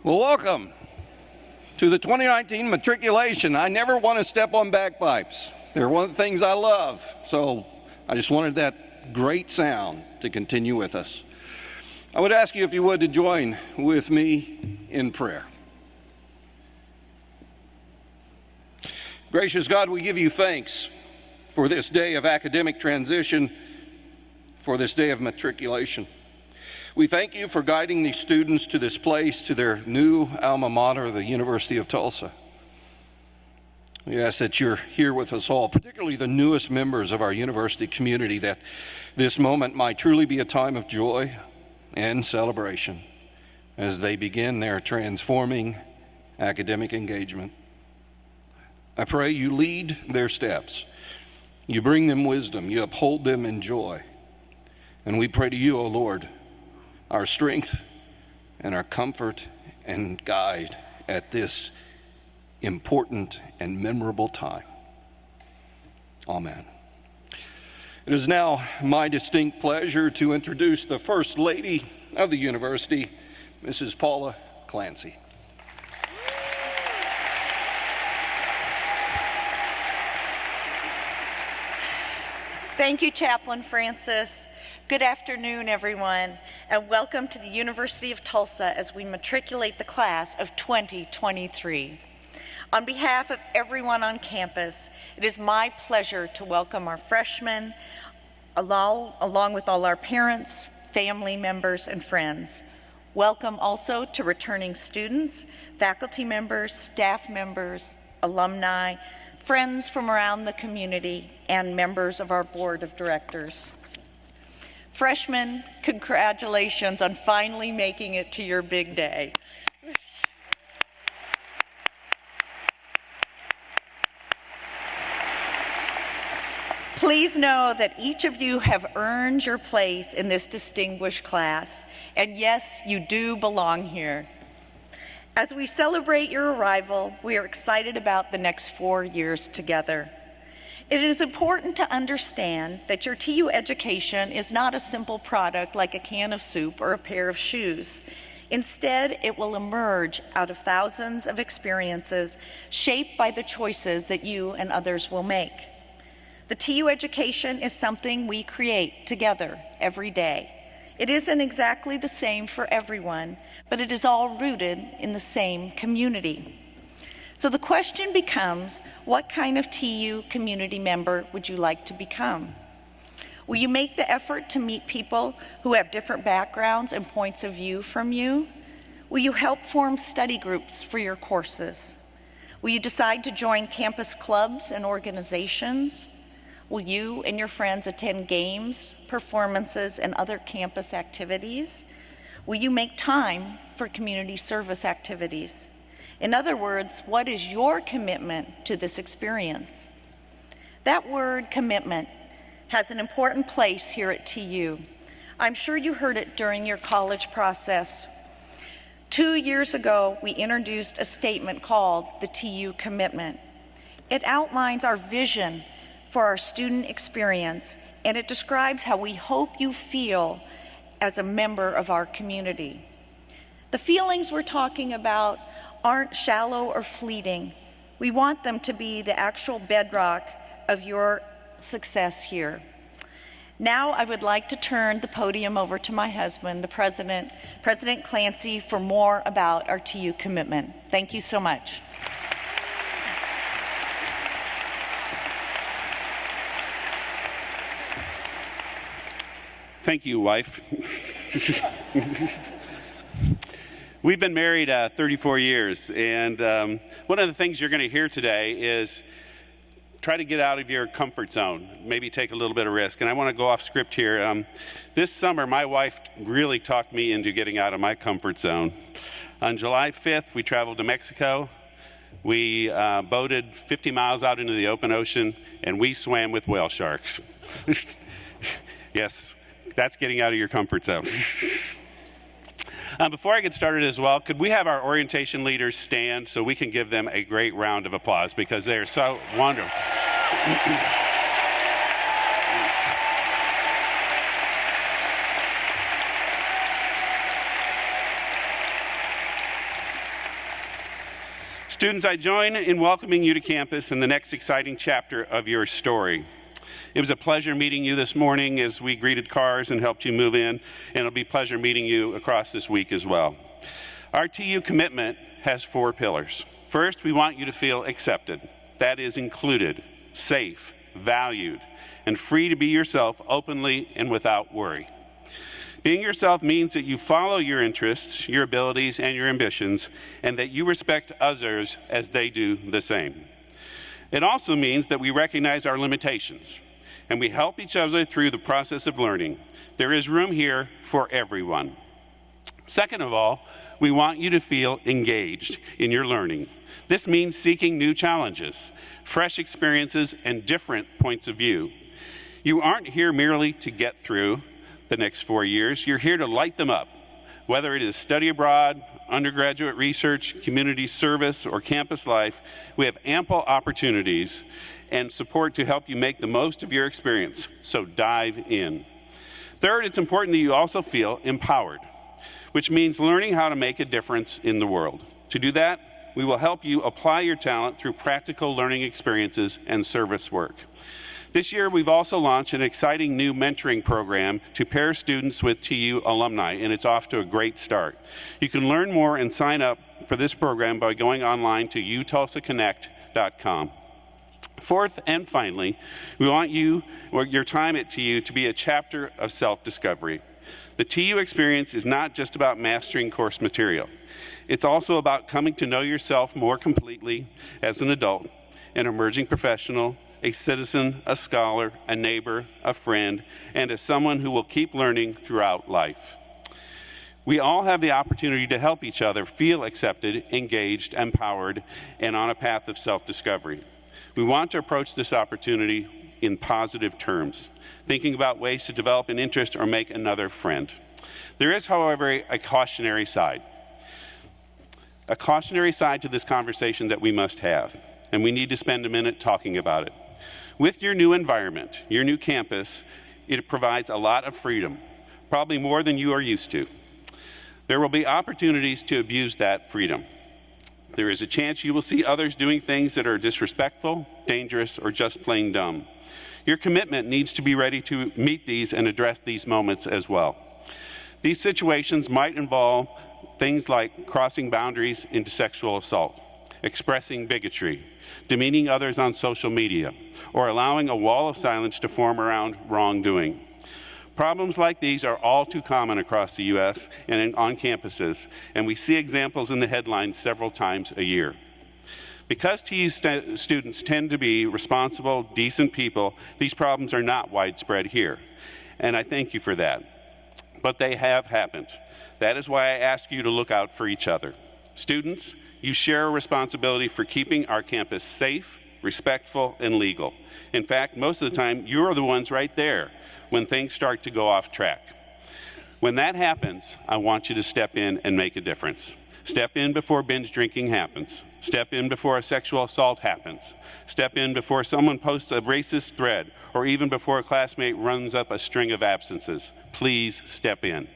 Well, welcome to the 2019 Matriculation. I never want to step on bagpipes. They're one of the things I love, so I just wanted that great sound to continue with us. I would ask you, if you would, to join with me in prayer. Gracious God, we give you thanks for this day of academic transition, for this day of matriculation. We thank you for guiding these students to this place, to their new alma mater, the University of Tulsa. We ask that you're here with us all, particularly the newest members of our university community, that this moment might truly be a time of joy and celebration as they begin their transforming academic engagement. I pray you lead their steps, you bring them wisdom, you uphold them in joy. And we pray to you, O Lord, our strength and our comfort and guide at this important and memorable time. Amen. It is now my distinct pleasure to introduce the First Lady of the University, Mrs. Paula Clancy. Thank you, Chaplain Francis. Good afternoon, everyone, and welcome to the University of Tulsa as we matriculate the class of 2023. On behalf of everyone on campus, it is my pleasure to welcome our freshmen, along with all our parents, family members, and friends. Welcome also to returning students, faculty members, staff members, alumni, friends from around the community, and members of our board of directors. Freshmen, congratulations on finally making it to your big day. Please know that each of you have earned your place in this distinguished class, and yes, you do belong here. As we celebrate your arrival, we are excited about the next 4 years together. It is important to understand that your TU education is not a simple product like a can of soup or a pair of shoes. Instead, it will emerge out of thousands of experiences shaped by the choices that you and others will make. The TU education is something we create together every day. It isn't exactly the same for everyone, but it is all rooted in the same community. So the question becomes, what kind of TU community member would you like to become? Will you make the effort to meet people who have different backgrounds and points of view from you? Will you help form study groups for your courses? Will you decide to join campus clubs and organizations? Will you and your friends attend games, performances, and other campus activities? Will you make time for community service activities? In other words, what is your commitment to this experience? That word, commitment, has an important place here at TU. I'm sure you heard it during your college process. 2 years ago, we introduced a statement called the TU Commitment. It outlines our vision for our student experience, and it describes how we hope you feel as a member of our community. The feelings we're talking about aren't shallow or fleeting. We want them to be the actual bedrock of your success here. Now I would like to turn the podium over to my husband, the President Clancy, for more about our TU commitment. Thank you so much. Thank you, wife. We've been married 34 years, and one of the things you're going to hear today is try to get out of your comfort zone, maybe take a little bit of risk. And I want to go off script here. This summer, my wife really talked me into getting out of my comfort zone. On July 5th, we traveled to Mexico. We boated 50 miles out into the open ocean, and we swam with whale sharks. Yes, that's getting out of your comfort zone. Before I get started as well, could we have our orientation leaders stand so we can give them a great round of applause because they are so wonderful. Students, I join in welcoming you to campus in the next exciting chapter of your story. It was a pleasure meeting you this morning as we greeted cars and helped you move in, and it'll be a pleasure meeting you across this week as well. Our TU commitment has 4 pillars. First, we want you to feel accepted. That is included, safe, valued, and free to be yourself openly and without worry. Being yourself means that you follow your interests, your abilities, and your ambitions, and that you respect others as they do the same. It also means that we recognize our limitations, and we help each other through the process of learning. There is room here for everyone. Second of all, we want you to feel engaged in your learning. This means seeking new challenges, fresh experiences, and different points of view. You aren't here merely to get through the next 4 years. You're here to light them up. Whether it is study abroad, undergraduate research, community service, or campus life, we have ample opportunities and support to help you make the most of your experience, so dive in. Third, it's important that you also feel empowered, which means learning how to make a difference in the world. To do that, we will help you apply your talent through practical learning experiences and service work. This year, we've also launched an exciting new mentoring program to pair students with TU alumni, and it's off to a great start. You can learn more and sign up for this program by going online to utulsaconnect.com. Fourth and finally, we want you or your time at TU to be a chapter of self-discovery. The TU experience is not just about mastering course material. It's also about coming to know yourself more completely as an adult, an emerging professional, a citizen, a scholar, a neighbor, a friend, and as someone who will keep learning throughout life. We all have the opportunity to help each other feel accepted, engaged, empowered, and on a path of self-discovery. We want to approach this opportunity in positive terms, thinking about ways to develop an interest or make another friend. There is, however, a cautionary side. A cautionary side to this conversation that we must have, and we need to spend a minute talking about it. With your new environment, your new campus, it provides a lot of freedom, probably more than you are used to. There will be opportunities to abuse that freedom. There is a chance you will see others doing things that are disrespectful, dangerous, or just plain dumb. Your commitment needs to be ready to meet these and address these moments as well. These situations might involve things like crossing boundaries into sexual assault, expressing bigotry, demeaning others on social media, or allowing a wall of silence to form around wrongdoing. Problems like these are all too common across the U.S. and on campuses, and we see examples in the headlines several times a year. Because TU students tend to be responsible, decent people, these problems are not widespread here, and I thank you for that. But they have happened. That is why I ask you to look out for each other. Students, you share a responsibility for keeping our campus safe, respectful, and legal. In fact, most of the time, you're the ones right there when things start to go off track. When that happens, I want you to step in and make a difference. Step in before binge drinking happens. Step in before a sexual assault happens. Step in before someone posts a racist thread, or even before a classmate runs up a string of absences. Please step in.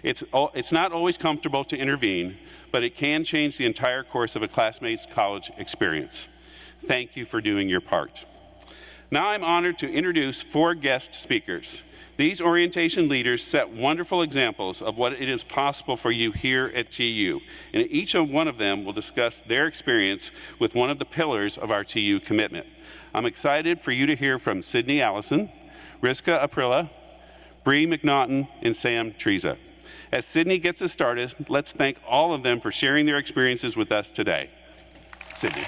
It's not always comfortable to intervene, but it can change the entire course of a classmate's college experience. Thank you for doing your part. Now I'm honored to introduce 4 guest speakers. These orientation leaders set wonderful examples of what it is possible for you here at TU, and each one of them will discuss their experience with one of the pillars of our TU commitment. I'm excited for you to hear from Sydney Allison, Rizka Aprilla, Bree McNaughton, and Sam Treza. As Sydney gets us started, let's thank all of them for sharing their experiences with us today. Sydney.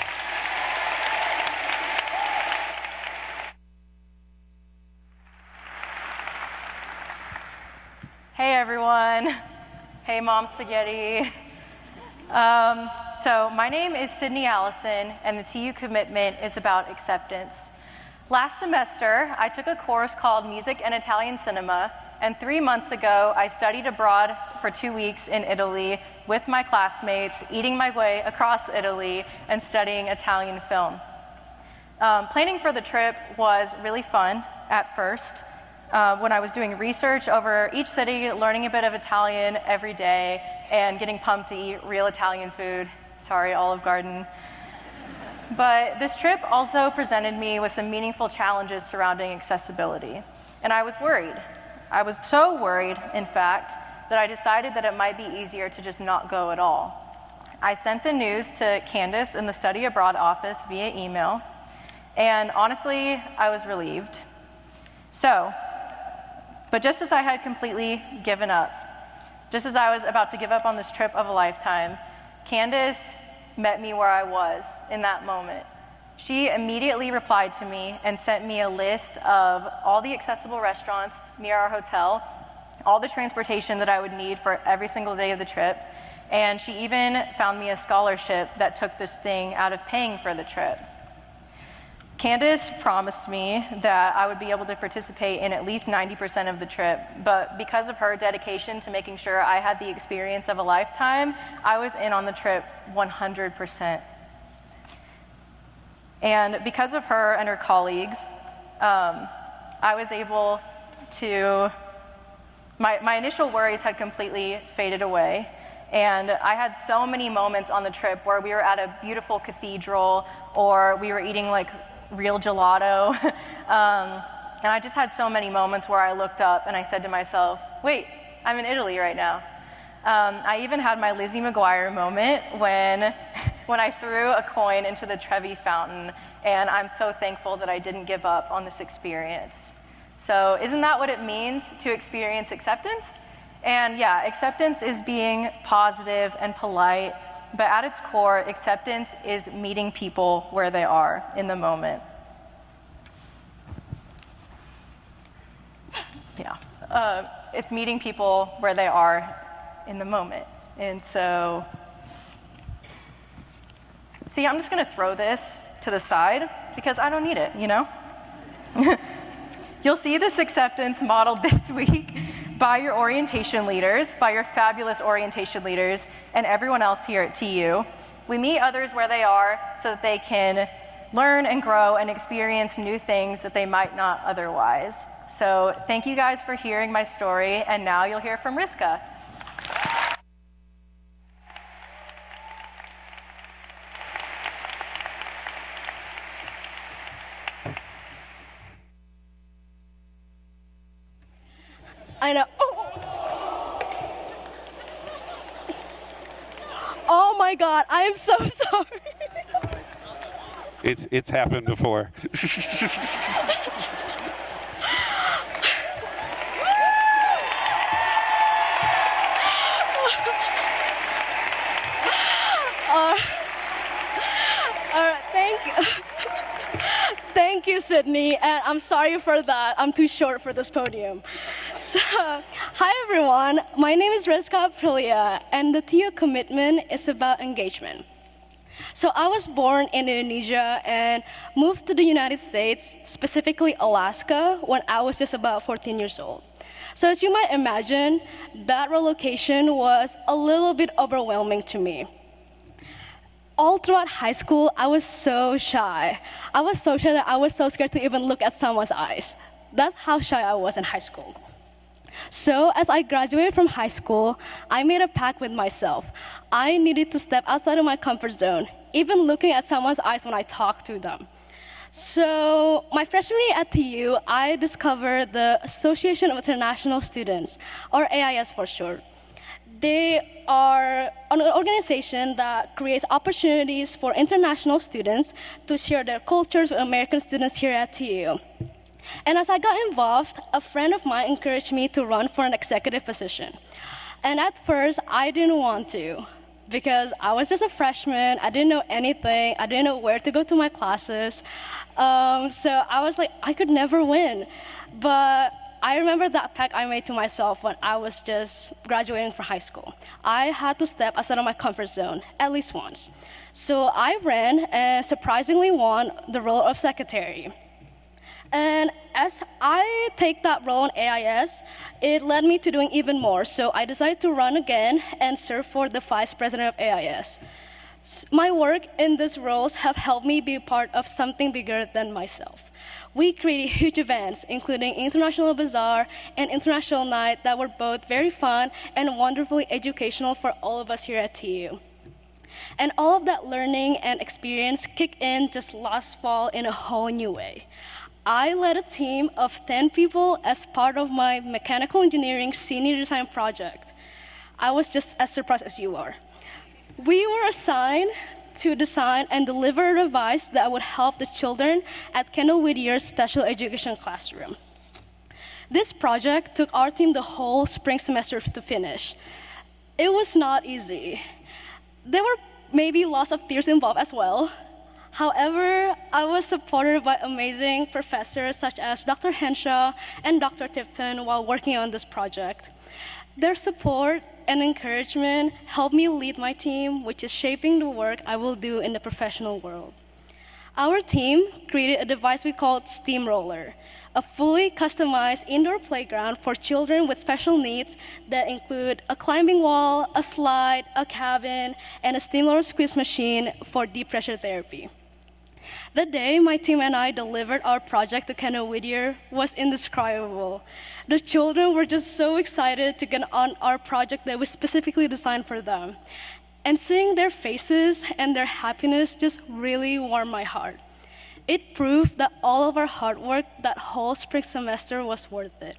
Hey everyone. Hey Mom Spaghetti. So my name is Sydney Allison, and the TU commitment is about acceptance. Last semester, I took a course called Music and Italian Cinema, and 3 months ago, I studied abroad for 2 weeks in Italy with my classmates, eating my way across Italy and studying Italian film. Planning for the trip was really fun at first. When I was doing research over each city, learning a bit of Italian every day, and getting pumped to eat real Italian food. Sorry, Olive Garden. But this trip also presented me with some meaningful challenges surrounding accessibility. And I was worried. I was so worried, in fact, that I decided that it might be easier to just not go at all. I sent the news to Candace in the study abroad office via email, and honestly, I was relieved. But just as I had completely given up, just as I was about to give up on this trip of a lifetime, Candace met me where I was in that moment. She immediately replied to me and sent me a list of all the accessible restaurants near our hotel, all the transportation that I would need for every single day of the trip, and she even found me a scholarship that took the sting out of paying for the trip. Candace promised me that I would be able to participate in at least 90% of the trip, but because of her dedication to making sure I had the experience of a lifetime, I was in on the trip 100%. And because of her and her colleagues, I was able to, my initial worries had completely faded away, and I had so many moments on the trip where we were at a beautiful cathedral, or we were eating like real gelato. And I just had so many moments where I looked up and I said to myself, wait, I'm in Italy right now. I even had my Lizzie McGuire moment when I threw a coin into the Trevi fountain, and I'm so thankful that I didn't give up on this experience. So isn't that what it means to experience acceptance? And yeah, acceptance is being positive and polite, but at its core, acceptance is meeting people where they are in the moment. Yeah, it's meeting people where they are in the moment. And so, see, I'm just gonna throw this to the side because I don't need it, you know? You'll see this acceptance modeled this week by your orientation leaders, by your fabulous orientation leaders, and everyone else here at TU. We meet others where they are so that they can learn and grow and experience new things that they might not otherwise. So thank you guys for hearing my story, and now you'll hear from Rizka. I know. Oh my God, I am so sorry. It's happened before. Thank you, Sydney, and I'm sorry for that. I'm too short for this podium. So, hi everyone, my name is Rezku Flora, and the TU commitment is about engagement. So I was born in Indonesia and moved to the United States, specifically Alaska, when I was just about 14 years old. So as you might imagine, that relocation was a little bit overwhelming to me. All throughout high school, I was so shy. I was so shy that I was so scared to even look at someone's eyes. That's how shy I was in high school. So as I graduated from high school, I made a pact with myself. I needed to step outside of my comfort zone, even looking at someone's eyes when I talked to them. So my freshman year at TU, I discovered the Association of International Students, or AIS for short. They are an organization that creates opportunities for international students to share their cultures with American students here at TU. And as I got involved, a friend of mine encouraged me to run for an executive position. And at first, I didn't want to, because I was just a freshman, I didn't know anything, I didn't know where to go to my classes. So I was like, I could never win. But I remember that pact I made to myself when I was just graduating from high school. I had to step outside of my comfort zone, at least once. So I ran and surprisingly won the role of secretary. And as I take that role in AIS, it led me to doing even more. So I decided to run again and serve for the vice president of AIS. My work in these roles have helped me be part of something bigger than myself. We created huge events, including International Bazaar and International Night, that were both very fun and wonderfully educational for all of us here at TU. And all of that learning and experience kicked in just last fall in a whole new way. I led a team of 10 people as part of my mechanical engineering senior design project. I was just as surprised as you are. We were assigned to design and deliver a device that would help the children at Kendall Whittier's special education classroom. This project took our team the whole spring semester to finish. It was not easy. There were maybe lots of tears involved as well. However, I was supported by amazing professors such as Dr. Henshaw and Dr. Tipton while working on this project. Their support and encouragement helped me lead my team, which is shaping the work I will do in the professional world. Our team created a device we called Steamroller, a fully customized indoor playground for children with special needs that include a climbing wall, a slide, a cabin, and a steamroller squeeze machine for deep pressure therapy. The day my team and I delivered our project to Kendall Whittier was indescribable. The children were just so excited to get on our project that was specifically designed for them. And seeing their faces and their happiness just really warmed my heart. It proved that all of our hard work that whole spring semester was worth it.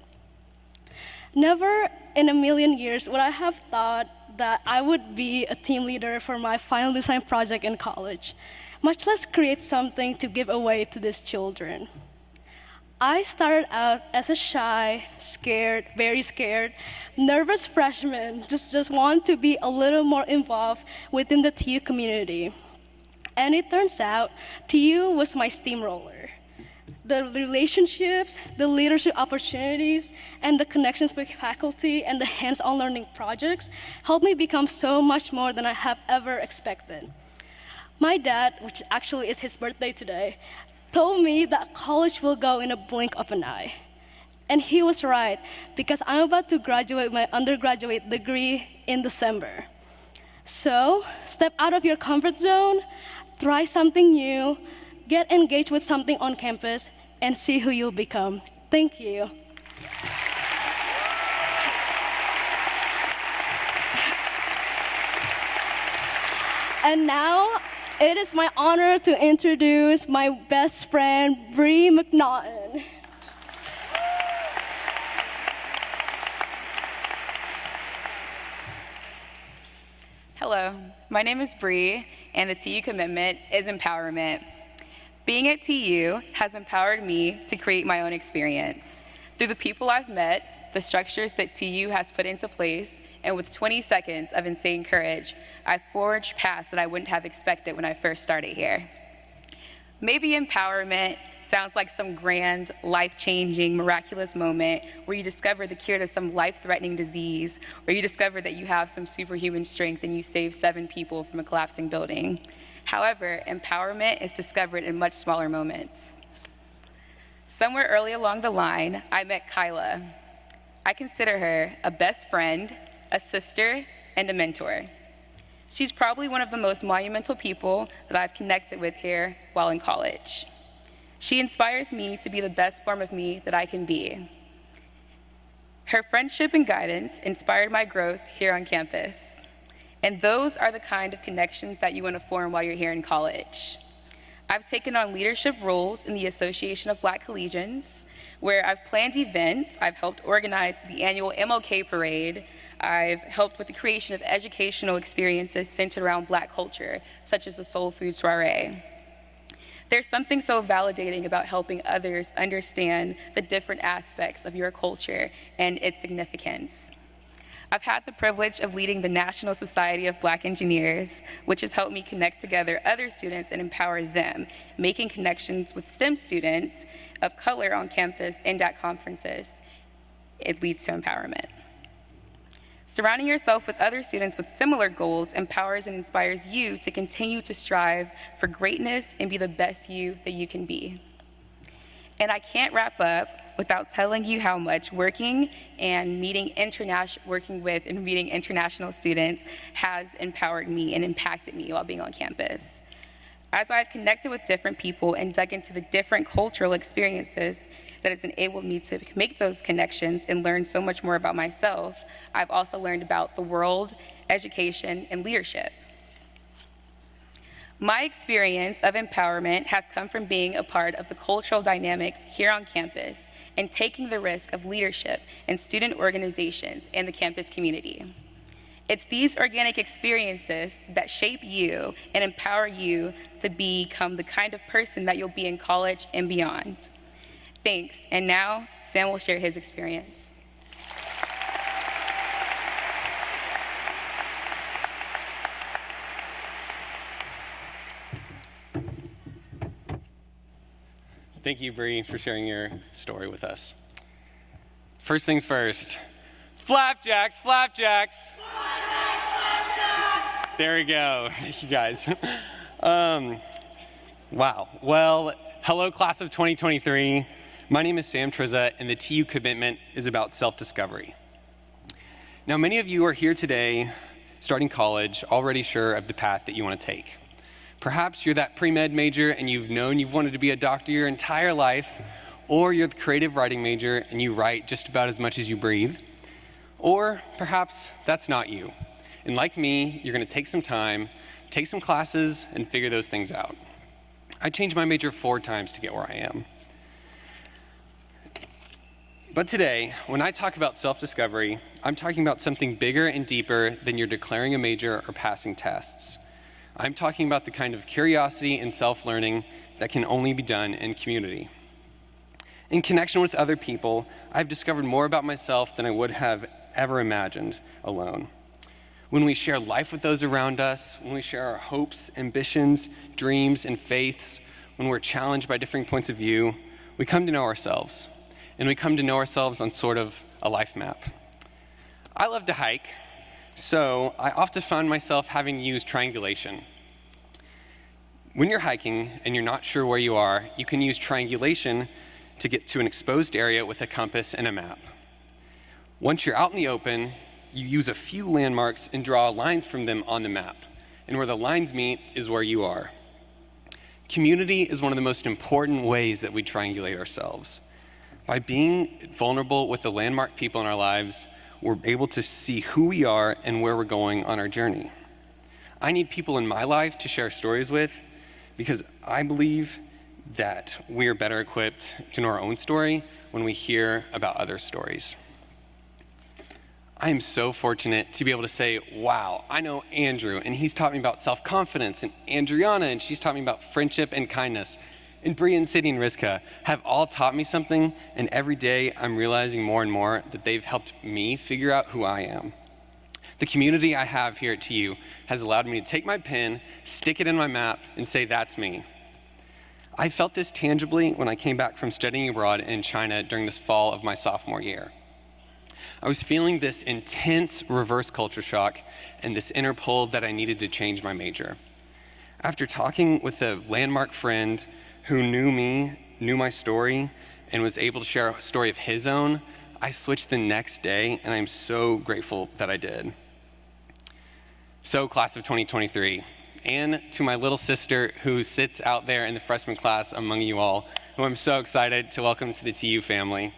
Never in a million years would I have thought that I would be a team leader for my final design project in college, much less create something to give away to these children. I started out as a shy, scared, very scared, nervous freshman, just want to be a little more involved within the TU community. And it turns out TU was my steamroller. The relationships, the leadership opportunities, and the connections with faculty and the hands-on learning projects helped me become so much more than I have ever expected. My dad, which actually is his birthday today, told me that college will go in a blink of an eye. And he was right, because I'm about to graduate my undergraduate degree in December. So, step out of your comfort zone, try something new, get engaged with something on campus, and see who you'll become. Thank you. And now, it is my honor to introduce my best friend, Bree McNaughton. Hello, my name is Bree, and the TU commitment is empowerment. Being at TU has empowered me to create my own experience. Through the people I've met, the structures that TU has put into place, and with 20 seconds of insane courage, I've forged paths that I wouldn't have expected when I first started here. Maybe empowerment sounds like some grand, life-changing, miraculous moment where you discover the cure to some life-threatening disease, or you discover that you have some superhuman strength and you save 7 people from a collapsing building. However, empowerment is discovered in much smaller moments. Somewhere early along the line, I met Kyla. I consider her a best friend, a sister, and a mentor. She's probably one of the most monumental people that I've connected with here while in college. She inspires me to be the best form of me that I can be. Her friendship and guidance inspired my growth here on campus. And those are the kind of connections that you want to form while you're here in college. I've taken on leadership roles in the Association of Black Collegians, where I've planned events, I've helped organize the annual MLK Parade, I've helped with the creation of educational experiences centered around Black culture, such as the Soul Food Soiree. There's something so validating about helping others understand the different aspects of your culture and its significance. I've had the privilege of leading the National Society of Black Engineers, which has helped me connect together other students and empower them, making connections with STEM students of color on campus and at conferences. It leads to empowerment. Surrounding yourself with other students with similar goals empowers and inspires you to continue to strive for greatness and be the best you that you can be. And I can't wrap up without telling you how much working with and meeting international students has empowered me and impacted me while being on campus. As I've connected with different people and dug into the different cultural experiences that has enabled me to make those connections and learn so much more about myself, I've also learned about the world, education, and leadership. My experience of empowerment has come from being a part of the cultural dynamics here on campus and taking the risk of leadership in student organizations and the campus community. It's these organic experiences that shape you and empower you to become the kind of person that you'll be in college and beyond. Thanks, and now Sam will share his experience. Thank you, Bree, for sharing your story with us. First things first, flapjacks, flapjacks. There we go. Thank you, guys. Wow. Well, hello, class of 2023. My name is Sam Trizza, and the TU commitment is about self-discovery. Now, many of you are here today, starting college, already sure of the path that you want to take. Perhaps you're that pre-med major and you've known you've wanted to be a doctor your entire life, or you're the creative writing major and you write just about as much as you breathe. Or perhaps that's not you. And like me, you're going to take some time, take some classes, and figure those things out. I changed my major 4 times to get where I am. But today, when I talk about self-discovery, I'm talking about something bigger and deeper than you're declaring a major or passing tests. I'm talking about the kind of curiosity and self-learning that can only be done in community. In connection with other people, I've discovered more about myself than I would have ever imagined alone. When we share life with those around us, when we share our hopes, ambitions, dreams, and faiths, when we're challenged by different points of view, we come to know ourselves. And we come to know ourselves on sort of a life map. I love to hike, so I often find myself having to use triangulation. When you're hiking and you're not sure where you are, you can use triangulation to get to an exposed area with a compass and a map. Once you're out in the open, you use a few landmarks and draw lines from them on the map. And where the lines meet is where you are. Community is one of the most important ways that we triangulate ourselves. By being vulnerable with the landmark people in our lives, we're able to see who we are and where we're going on our journey. I need people in my life to share stories with because I believe that we are better equipped to know our own story when we hear about other stories. I am so fortunate to be able to say, wow, I know Andrew, and he's taught me about self-confidence, and Andriana, and she's taught me about friendship and kindness. And Bree and Sydney and Rizka have all taught me something, and every day I'm realizing more and more that they've helped me figure out who I am. The community I have here at TU has allowed me to take my pen, stick it in my map, and say, that's me. I felt this tangibly when I came back from studying abroad in China during this fall of my sophomore year. I was feeling this intense reverse culture shock and this inner pull that I needed to change my major. After talking with a landmark friend who knew me, knew my story, and was able to share a story of his own, I switched the next day, and I'm so grateful that I did. So, class of 2023, and to my little sister who sits out there in the freshman class among you all, who I'm so excited to welcome to the TU family.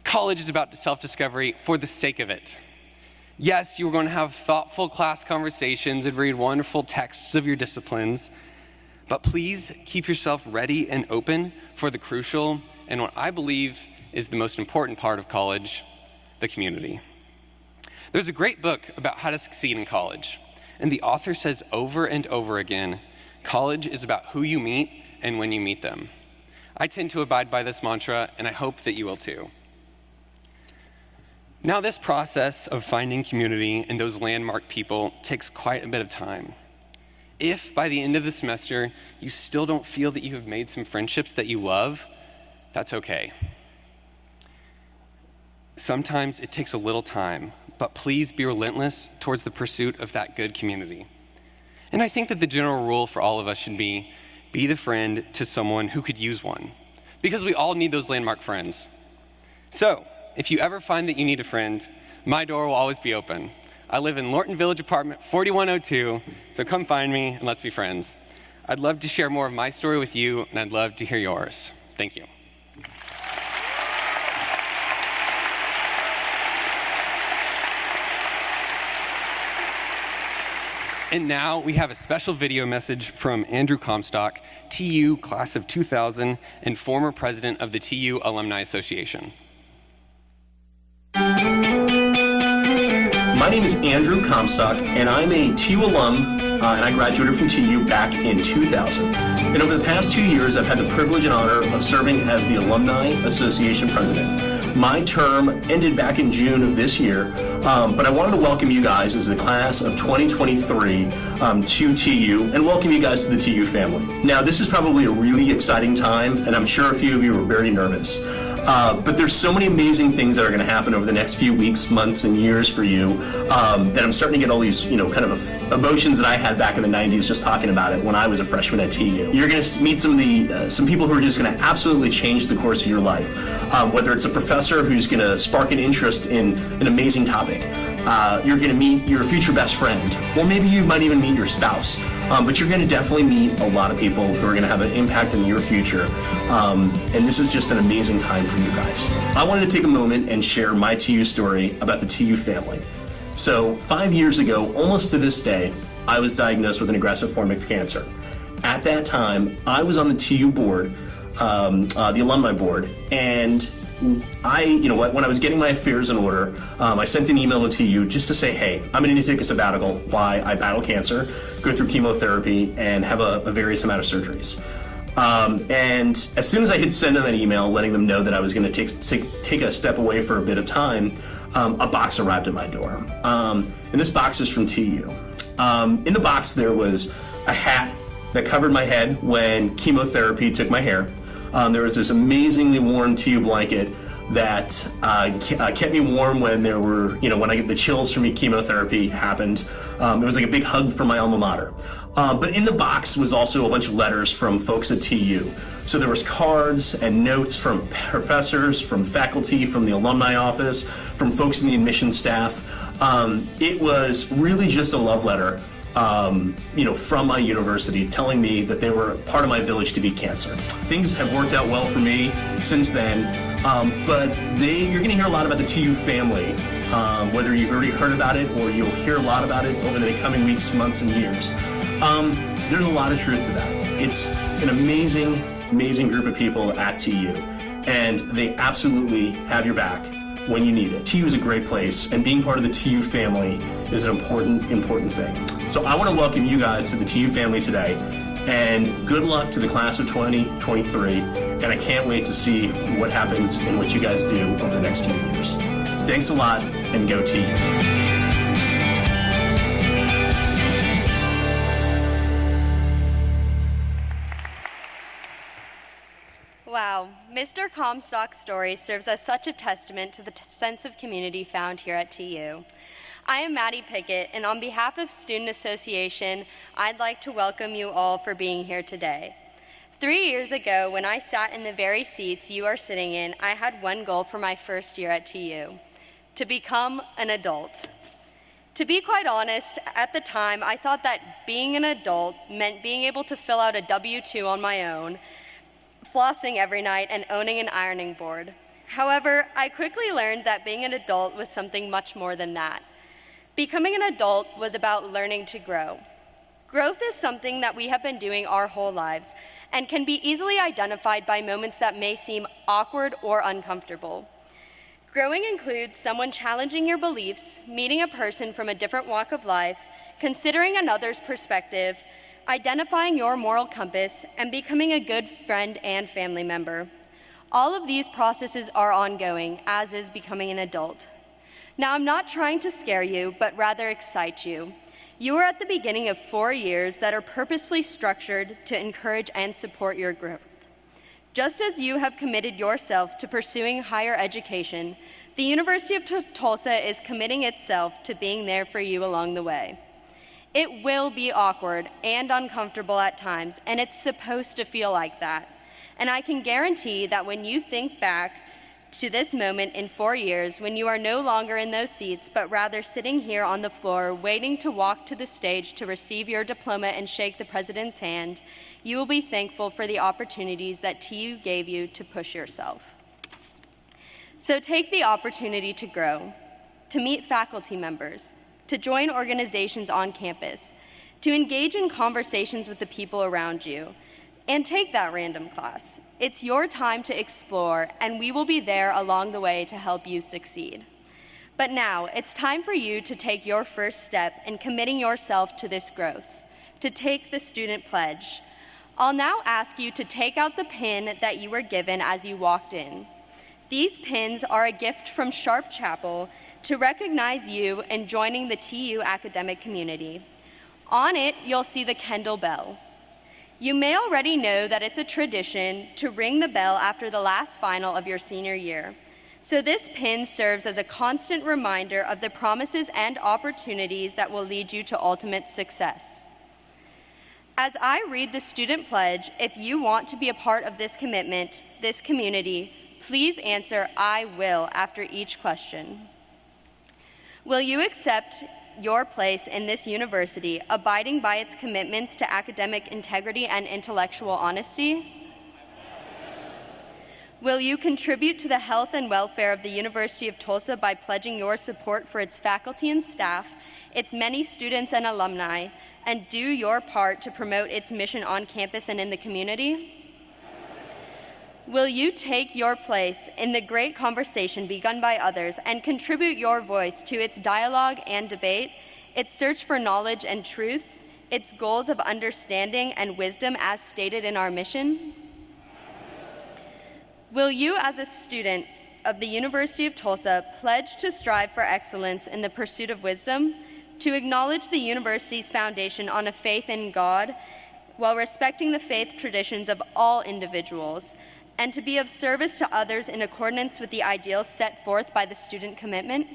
College is about self-discovery for the sake of it. Yes, you're going to have thoughtful class conversations and read wonderful texts of your disciplines, but please keep yourself ready and open for the crucial and what I believe is the most important part of college, the community. There's a great book about how to succeed in college, and the author says over and over again, college is about who you meet and when you meet them. I tend to abide by this mantra, and I hope that you will too. Now, this process of finding community and those landmark people takes quite a bit of time. If by the end of the semester, you still don't feel that you have made some friendships that you love, that's okay. Sometimes it takes a little time, but please be relentless towards the pursuit of that good community. And I think that the general rule for all of us should be the friend to someone who could use one, because we all need those landmark friends. So, if you ever find that you need a friend, my door will always be open. I live in Lorton Village apartment 4102, so come find me and let's be friends. I'd love to share more of my story with you, and I'd love to hear yours. Thank you. And now we have a special video message from Andrew Comstock, TU class of 2000 and former president of the TU Alumni Association. My name is Andrew Comstock, and I'm a TU alum, and I graduated from TU back in 2000. And over the past 2 years, I've had the privilege and honor of serving as the Alumni Association president. My term ended back in June of this year, but I wanted to welcome you guys as the class of 2023 to TU, and welcome you guys to the TU family. Now, this is probably a really exciting time, and I'm sure a few of you are very nervous. But there's so many amazing things that are going to happen over the next few weeks, months, and years for you that I'm starting to get all these, kind of emotions that I had back in the 90s just talking about it when I was a freshman at TU. You're going to meet some people who are just going to absolutely change the course of your life. Whether it's a professor who's going to spark an interest in an amazing topic. You're going to meet your future best friend, or maybe you might even meet your spouse. But you're going to definitely meet a lot of people who are going to have an impact in your future. And this is just an amazing time for you guys. I wanted to take a moment and share my TU story about the TU family. So 5 years ago, almost to this day, I was diagnosed with an aggressive form of cancer. At that time, I was on the TU board, the alumni board, and when I was getting my affairs in order, I sent an email to TU just to say, hey, I'm going to need to take a sabbatical while I battle cancer, go through chemotherapy, and have a various amount of surgeries. And as soon as I hit send on that email, letting them know that I was going to take a step away for a bit of time, a box arrived at my door. And this box is from TU. In the box, there was a hat that covered my head when chemotherapy took my hair. There was this amazingly warm TU blanket that kept me warm when there were, when I get the chills from chemotherapy happened. It was like a big hug from my alma mater. But in the box was also a bunch of letters from folks at TU. So there was cards and notes from professors, from faculty, from the alumni office, from folks in the admissions staff. It was really just a love letter. From my university telling me that they were part of my village to beat cancer. Things have worked out well for me since then, but you're going to hear a lot about the TU family, whether you've already heard about it or you'll hear a lot about it over the coming weeks, months, and years. There's a lot of truth to that. It's an amazing, amazing group of people at TU, and they absolutely have your back when you need it. TU is a great place, and being part of the TU family is an important thing. So I want to welcome you guys to the TU family today, and good luck to the class of 2023, and I can't wait to see what happens and what you guys do over the next few years. Thanks a lot, and go TU. Wow, Mr. Comstock's story serves as such a testament to the sense of community found here at TU. I am Maddie Pickett, and on behalf of Student Association, I'd like to welcome you all for being here today. 3 years ago, when I sat in the very seats you are sitting in, I had one goal for my first year at TU: to become an adult. To be quite honest, at the time, I thought that being an adult meant being able to fill out a W-2 on my own, flossing every night, and owning an ironing board. However, I quickly learned that being an adult was something much more than that. Becoming an adult was about learning to grow. Growth is something that we have been doing our whole lives and can be easily identified by moments that may seem awkward or uncomfortable. Growing includes someone challenging your beliefs, meeting a person from a different walk of life, considering another's perspective, identifying your moral compass, and becoming a good friend and family member. All of these processes are ongoing, as is becoming an adult. Now, I'm not trying to scare you, but rather excite you. You are at the beginning of 4 years that are purposefully structured to encourage and support your growth. Just as you have committed yourself to pursuing higher education, the University of Tulsa is committing itself to being there for you along the way. It will be awkward and uncomfortable at times, and it's supposed to feel like that. And I can guarantee that when you think back to this moment in 4 years, when you are no longer in those seats, but rather sitting here on the floor, waiting to walk to the stage to receive your diploma and shake the president's hand, you will be thankful for the opportunities that TU gave you to push yourself. So take the opportunity to grow, to meet faculty members, to join organizations on campus, to engage in conversations with the people around you, and take that random class. It's your time to explore, and we will be there along the way to help you succeed. But now, it's time for you to take your first step in committing yourself to this growth, to take the student pledge. I'll now ask you to take out the pin that you were given as you walked in. These pins are a gift from Sharp Chapel to recognize you in joining the TU academic community. On it, you'll see the Kendall Bell. You may already know that it's a tradition to ring the bell after the last final of your senior year. So this pin serves as a constant reminder of the promises and opportunities that will lead you to ultimate success. As I read the student pledge, if you want to be a part of this commitment, this community, please answer "I will" after each question. Will you accept your place in this university, abiding by its commitments to academic integrity and intellectual honesty? Will you contribute to the health and welfare of the University of Tulsa by pledging your support for its faculty and staff, its many students and alumni, and do your part to promote its mission on campus and in the community? Will you take your place in the great conversation begun by others and contribute your voice to its dialogue and debate, its search for knowledge and truth, its goals of understanding and wisdom as stated in our mission? Will you, as a student of the University of Tulsa, pledge to strive for excellence in the pursuit of wisdom, to acknowledge the university's foundation on a faith in God while respecting the faith traditions of all individuals, and to be of service to others in accordance with the ideals set forth by the student commitment?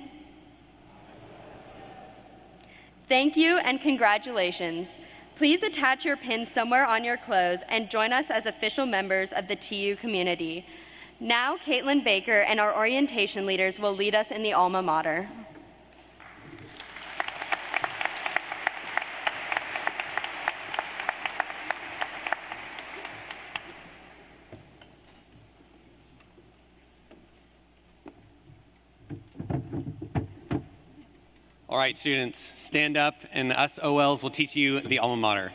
Thank you and congratulations. Please attach your pin somewhere on your clothes and join us as official members of the TU community. Now, Caitlin Baker and our orientation leaders will lead us in the alma mater. All right, students, stand up, and us OLs will teach you the alma mater.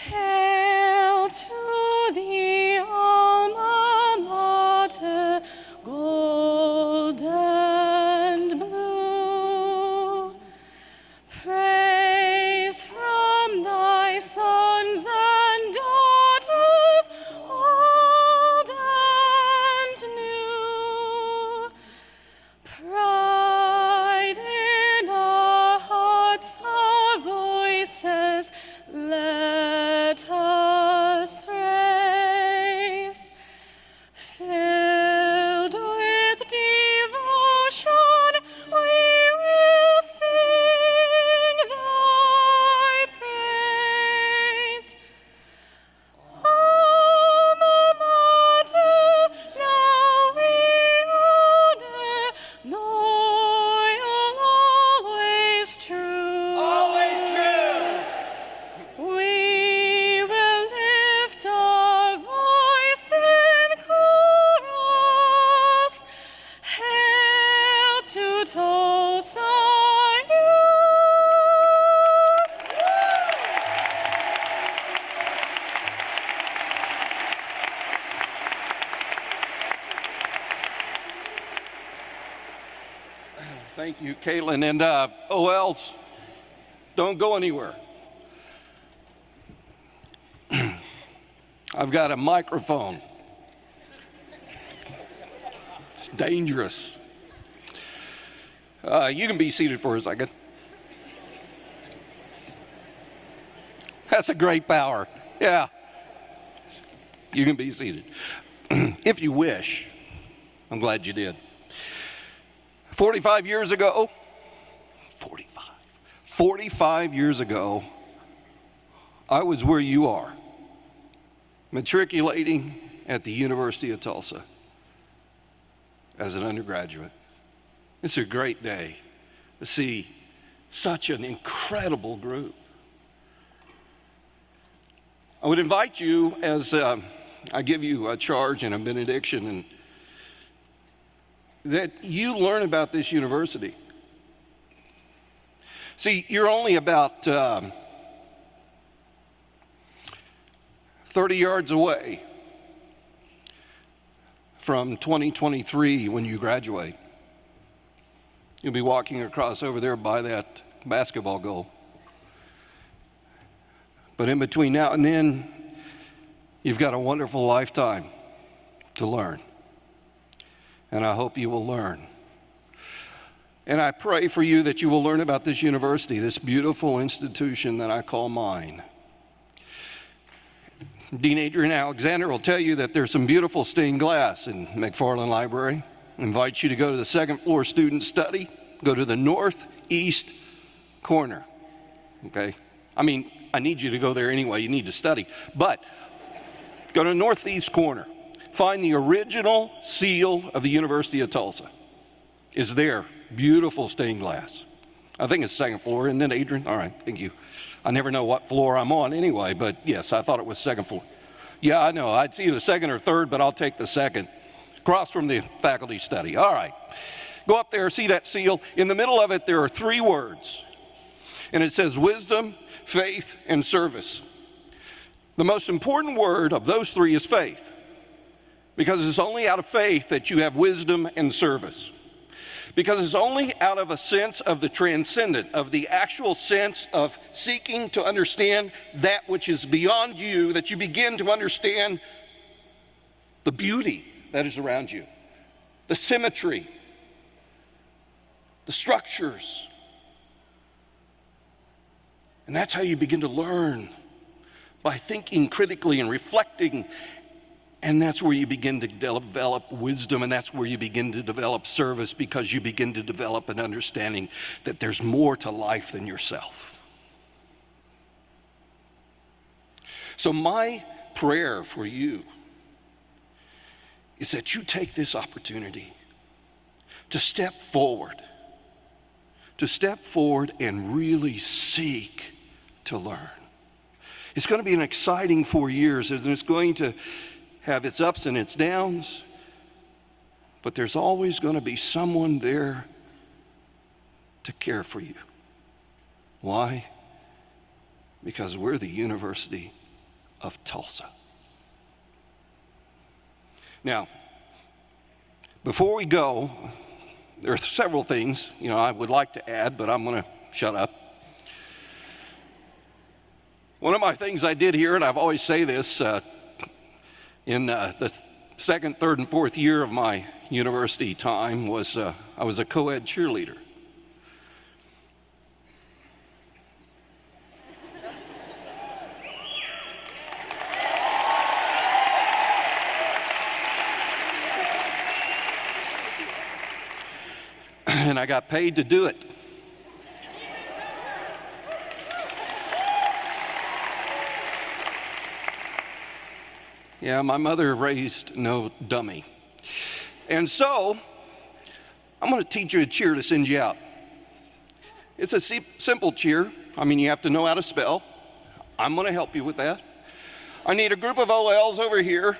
Hail to the alma mater, gold and blue. Praise from thy sons and daughters, old and new. Pride in our hearts, our voices, let us raise. Filled with devotion, we will sing thy praise. Alma mater, now we honor, loyal, always true. Always true. We will lift our voice in chorus. Hail to Tulsa, Thank you, Caitlin. And OLs, don't go anywhere. I've got a microphone. It's dangerous. You can be seated for a second. That's a great power. Yeah. You can be seated. If you wish. I'm glad you did. 45 years ago, 45 years ago, I was where you are, matriculating at the University of Tulsa as an undergraduate. It's a great day to see such an incredible incredible group. I would invite you, as I give you a charge and a benediction, and that you learn about this university. See, you're only about 30 yards away from 2023 when you graduate. You'll be walking across over there by that basketball goal. But in between now and then, you've got a wonderful lifetime to learn. And I hope you will learn. And I pray for you that you will learn about this university, this beautiful institution that I call mine. Dean Adrian Alexander will tell you that there's some beautiful stained glass in McFarland Library. I invite you to go to the second floor student study. Go to the northeast corner, okay? I mean, I need you to go there anyway. You need to study. But go to the northeast corner. Find the original seal of the University of Tulsa. It's there. Beautiful stained glass. I think it's second floor, isn't it, Adrian? All right, thank you. I never know what floor I'm on anyway, but yes, I thought it was second floor. Yeah, I know. I'd see the second or third, but I'll take the second. Across from the faculty study. All right. Go up there, see that seal. In the middle of it, there are 3 words. And it says wisdom, faith, and service. The most important word of those 3 is faith. Because it's only out of faith that you have wisdom and service. Because it's only out of a sense of the transcendent, of the actual sense of seeking to understand that which is beyond you, that you begin to understand the beauty that is around you, the symmetry, the structures. And that's how you begin to learn, by thinking critically and reflecting. And that's where you begin to develop wisdom, and that's where you begin to develop service, because you begin to develop an understanding that there's more to life than yourself. So my prayer for you is that you take this opportunity to step forward and really seek to learn. It's going to be an exciting 4 years, and it's going to have its ups and its downs, but there's always going to be someone there to care for you. Why? Because we're the University of Tulsa. Now, before we go, there are several things, I would like to add, but I'm going to shut up. One of my things I did here, and I've always say this, in the second, third, and fourth year of my university time was I was a co-ed cheerleader. And I got paid to do it. Yeah, my mother raised no dummy. And so, I'm going to teach you a cheer to send you out. It's a simple cheer. I mean, you have to know how to spell. I'm going to help you with that. I need a group of OLs over here,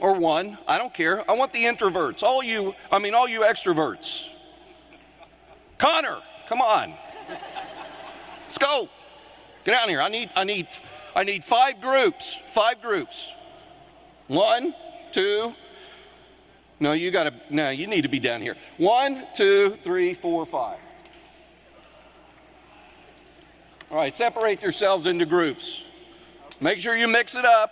or one, I don't care. I want the introverts, all you extroverts. Connor, come on. Let's go. Get out here. I need 5 groups. 5 groups. 1, 2. No, you need to be down here. 1, 2, 3, 4, 5. All right, separate yourselves into groups. Make sure you mix it up.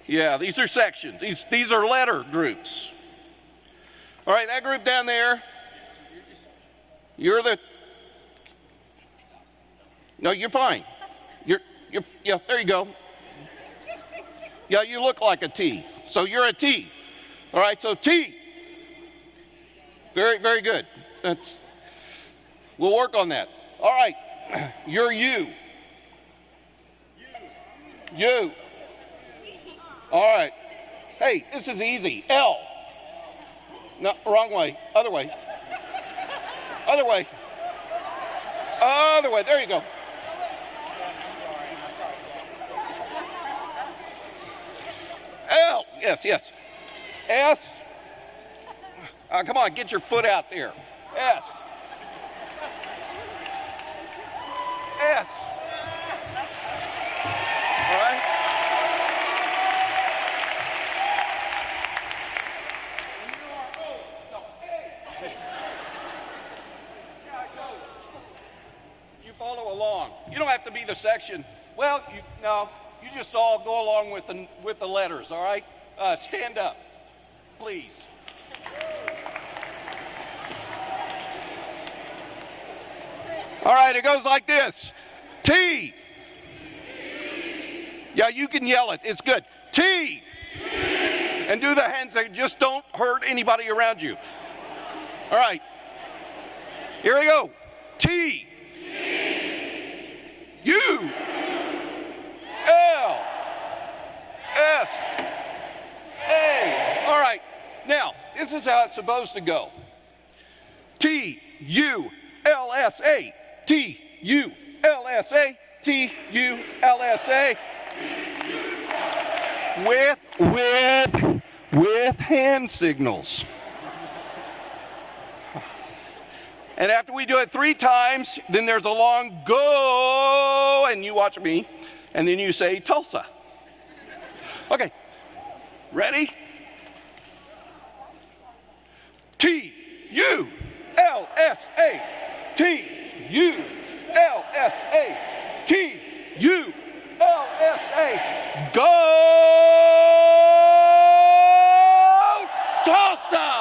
Yeah, these are sections. These are letter groups. All right, that group down there. You're fine. Yeah, there you go. Yeah, you look like a T. So you're a T. All right, so T. Very, very good. We'll work on that. All right, you're U. You. All right. Hey, this is easy. L. No, wrong way. Other way. Other way. other way. There you go. L. Yes, yes. S. Come on, get your foot out there. S. S. All right? You follow along. You don't have to be the section. Well, you just all go along with the letters, all right? Stand up, please. All right, it goes like this. T. Yeah, you can yell it. It's good. T. And do the hands. Just don't hurt anybody around you. All right. Here we go. T. U. L. S. A. All right. Now, this is how it's supposed to go. T. U. L. S. A. T. U. L. S. A. T. U. L. S. A. With hand signals. And after we do it 3 times, then there's a long go, and you watch me, and then you say Tulsa. Okay, ready? T, U, L, S, A, T, U, L, S, A, T, U, L, S, A, go Tulsa!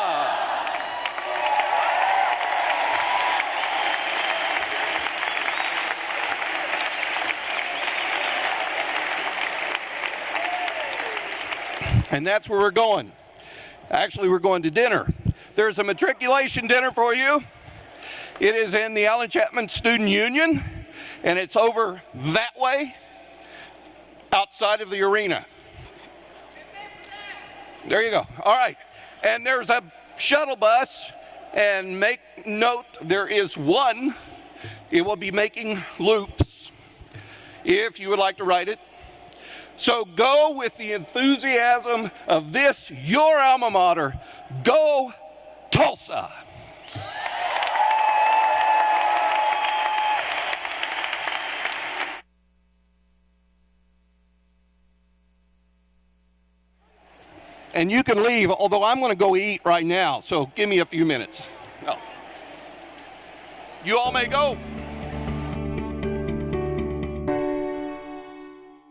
And that's where we're going. Actually, we're going to dinner. There's a matriculation dinner for you. It is in the Allen Chapman Student Union, and it's over that way, outside of the arena. There you go. All right. And there's a shuttle bus, and make note, there is one. It will be making loops, if you would like to ride it. So go with the enthusiasm of this, your alma mater. Go Tulsa! And you can leave, although I'm going to go eat right now, so give me a few minutes. Oh. You all may go.